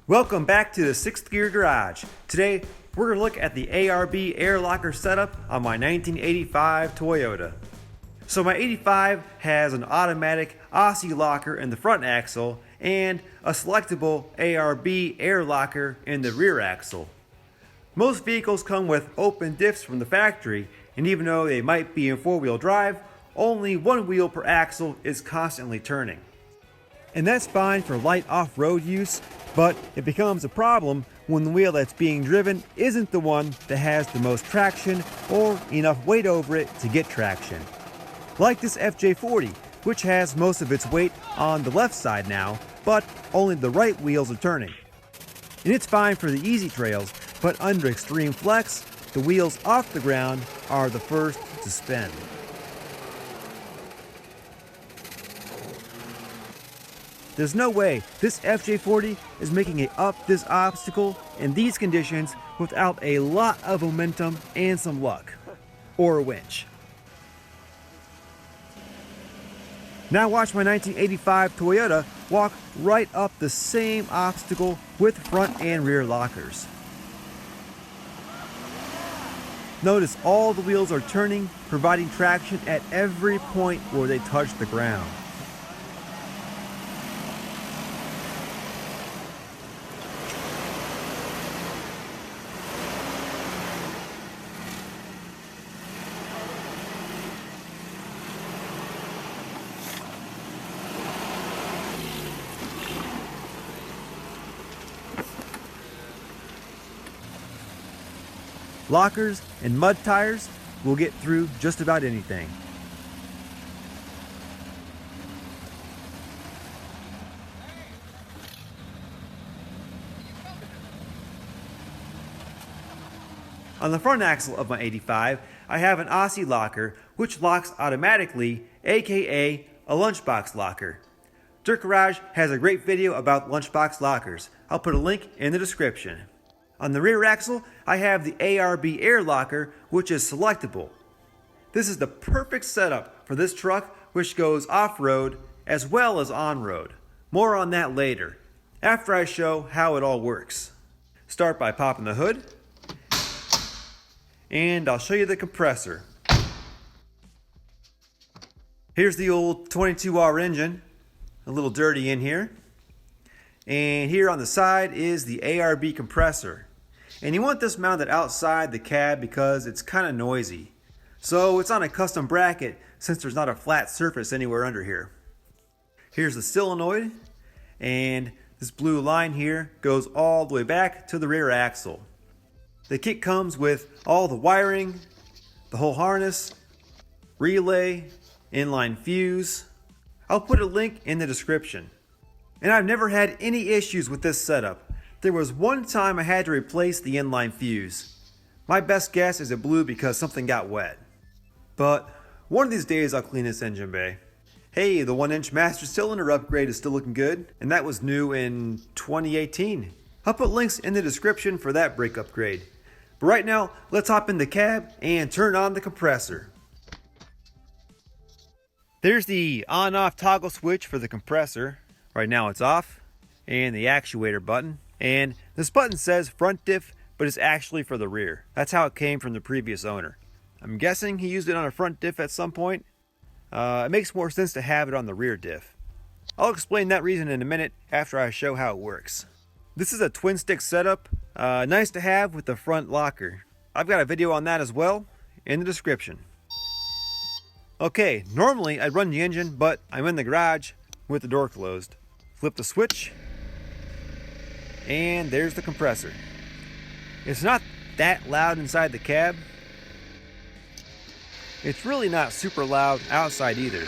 Welcome back to the 6th Gear Garage. Today, we're going to look at the ARB air locker setup on my 1985 Toyota. So my 85 has an automatic Aussie locker in the front axle and a selectable ARB air locker in the rear axle. Most vehicles come with open diffs from the factory, and even though they might be in four-wheel drive, only one wheel per axle is constantly turning. And that's fine for light off-road use, but it becomes a problem when the wheel that's being driven isn't the one that has the most traction or enough weight over it to get traction. Like this FJ40, which has most of its weight on the left side now, but only the right wheels are turning. And it's fine for the easy trails, but under extreme flex, the wheels off the ground are the first to spin. There's no way this FJ40 is making it up this obstacle in these conditions without a lot of momentum and some luck. Or a winch. Now watch my 1985 Toyota walk right up the same obstacle with front and rear lockers. Notice all the wheels are turning, providing traction at every point where they touch the ground. Lockers and mud tires will get through just about anything. On the front axle of my 85, I have an Aussie locker which locks automatically, aka a lunchbox locker. Dirt Garage has a great video about lunchbox lockers. I'll put a link in the description. On the rear axle, I have the ARB air locker, which is selectable. This is the perfect setup for this truck, which goes off-road as well as on-road. More on that later, after I show how it all works. Start by popping the hood, and I'll show you the compressor. Here's the old 22R engine, a little dirty in here. And here on the side is the ARB compressor. And you want this mounted outside the cab because it's kind of noisy. So it's on a custom bracket since there's not a flat surface anywhere under here. Here's the solenoid, and this blue line here goes all the way back to the rear axle. The kit comes with all the wiring, the whole harness, relay, inline fuse. I'll put a link in the description. And I've never had any issues with this setup. There was one time I had to replace the inline fuse. My best guess is it blew because something got wet. But one of these days I'll clean this engine bay. Hey, the 1-inch master cylinder upgrade is still looking good, and that was new in 2018. I'll put links in the description for that brake upgrade. But right now, let's hop in the cab and turn on the compressor. There's the on-off toggle switch for the compressor. Right now it's off, and the actuator button. And this button says front diff, but it's actually for the rear. That's how it came from the previous owner. I'm guessing he used it on a front diff at some point. It makes more sense to have it on the rear diff. I'll explain that reason in a minute after I show how it works. This is a twin stick setup, nice to have with the front locker. I've got a video on that as well in the description. Okay, normally I'd run the engine, but I'm in the garage with the door closed. Flip the switch, and there's the compressor. It's not that loud inside the cab. It's really not super loud outside either,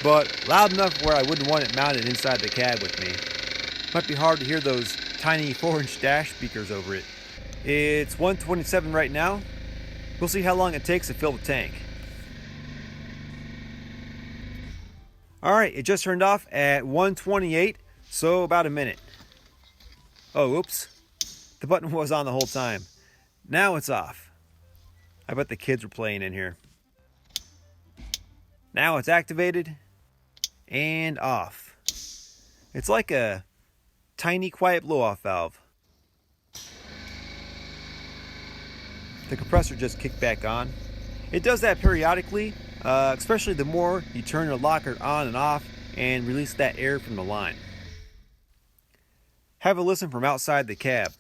but loud enough where I wouldn't want it mounted inside the cab with me. Might be hard to hear those tiny 4-inch dash speakers over it. It's 127 right now. We'll see how long it takes to fill the tank. Alright, it just turned off at 128, so about a minute. Oh, oops. The button was on the whole time. Now it's off. I bet the kids were playing in here. Now it's activated and off. It's like a tiny quiet blow-off valve. The compressor just kicked back on. It does that periodically, especially the more you turn the locker on and off and release that air from the line. Have a listen from outside the cab.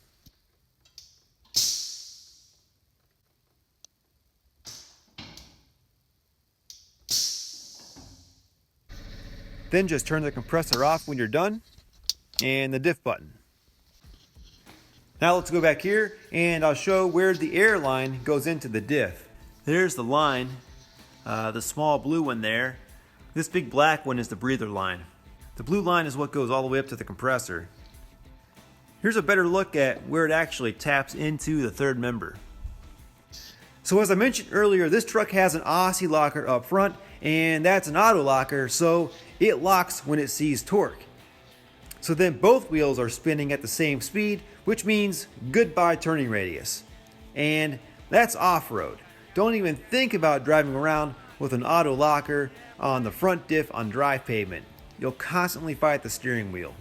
Then just turn the compressor off when you're done, and the diff button. Now let's go back here and I'll show where the air line goes into the diff. There's the line, the small blue one there. This big black one is the breather line. The blue line is what goes all the way up to the compressor. Here's a better look at where it actually taps into the third member. So as I mentioned earlier, this truck has an Aussie locker up front, and that's an auto locker, so it locks when it sees torque. So then both wheels are spinning at the same speed, which means goodbye turning radius. And that's off-road. Don't even think about driving around with an auto locker on the front diff on dry pavement. You'll constantly fight the steering wheel.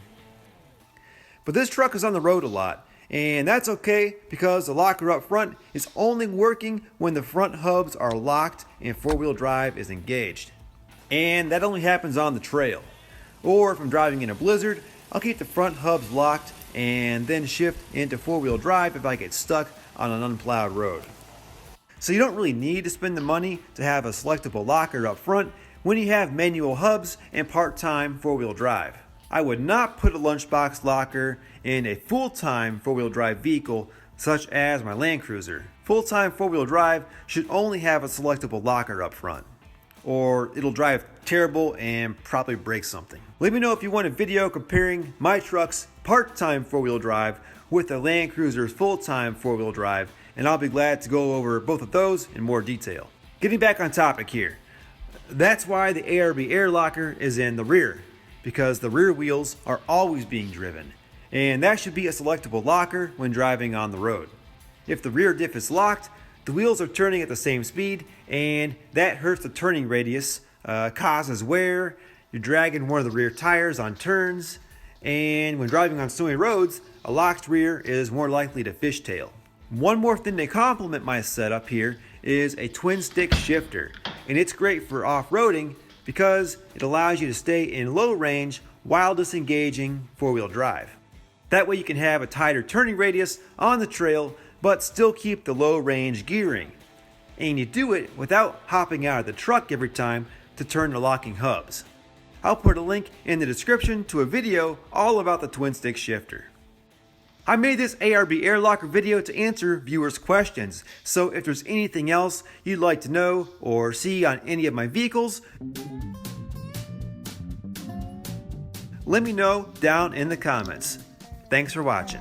But this truck is on the road a lot, and that's okay because the locker up front is only working when the front hubs are locked and four-wheel drive is engaged. And that only happens on the trail. Or if I'm driving in a blizzard, I'll keep the front hubs locked and then shift into four-wheel drive if I get stuck on an unplowed road. So you don't really need to spend the money to have a selectable locker up front when you have manual hubs and part-time four-wheel drive. I would not put a lunchbox locker in a full-time four-wheel drive vehicle such as my Land Cruiser. Full-time four-wheel drive should only have a selectable locker up front, or it'll drive terrible and probably break something. Let me know if you want a video comparing my truck's part-time four-wheel drive with the Land Cruiser's full-time four-wheel drive, and I'll be glad to go over both of those in more detail. Getting back on topic here, that's why the ARB air locker is in the rear, because the rear wheels are always being driven, and that should be a selectable locker when driving on the road. If the rear diff is locked, the wheels are turning at the same speed, and that hurts the turning radius, causes wear, you're dragging one of the rear tires on turns, and when driving on snowy roads, a locked rear is more likely to fishtail. One more thing to complement my setup here is a twin stick shifter, and it's great for off-roading because it allows you to stay in low range while disengaging four-wheel drive. That way you can have a tighter turning radius on the trail but still keep the low range gearing. And you do it without hopping out of the truck every time to turn the locking hubs. I'll put a link in the description to a video all about the twin stick shifter. I made this ARB air locker video to answer viewers' questions, so if there's anything else you'd like to know or see on any of my vehicles, let me know down in the comments. Thanks for watching.